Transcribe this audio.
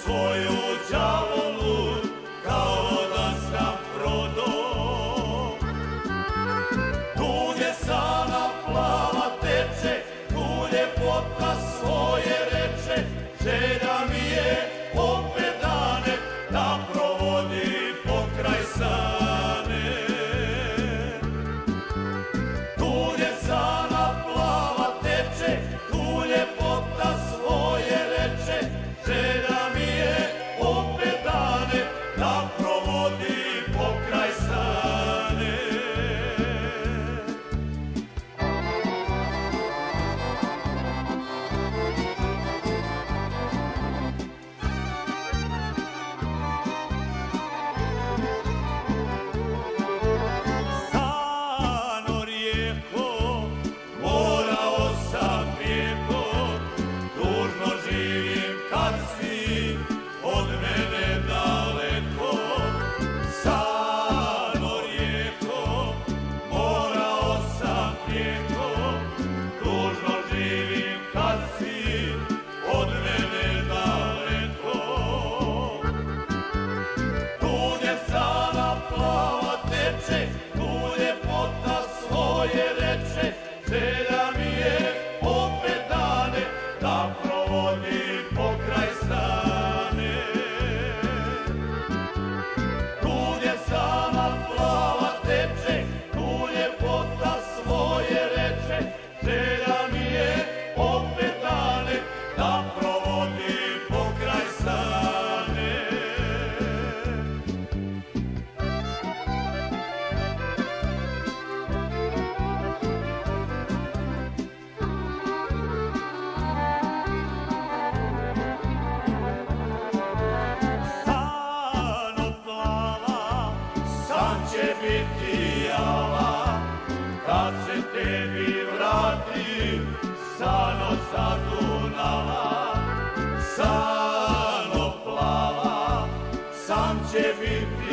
svoju đavolu kao da sam prodao. Tu gdje sana plava teče, tu ljepota svoje reče, želja mi je opet dane da provodi pokraj Sane. Tu gdje sana plava teče, tu ljepota svoje reče, želja mi je opet dane da provodi pokraj Sane. Sano rijeko, morao sam prijeko, tužno živim kad si od mene daleko. Sano rijeko, morao sam prijeko, tužno živim kad si od mene daleko. Tu gdje sana plava teče, tu ljepota svoje reče, želja mi je opet dane da provodi pokraj Sane. Tu gdje sana plava teče, tu ljepota svoje reče, želja mi je opet dane da provodi pokraj Sane. Sano plava, san će biti java, kad se tebi vratim, Sano sa Dunava. Sano plava, san će biti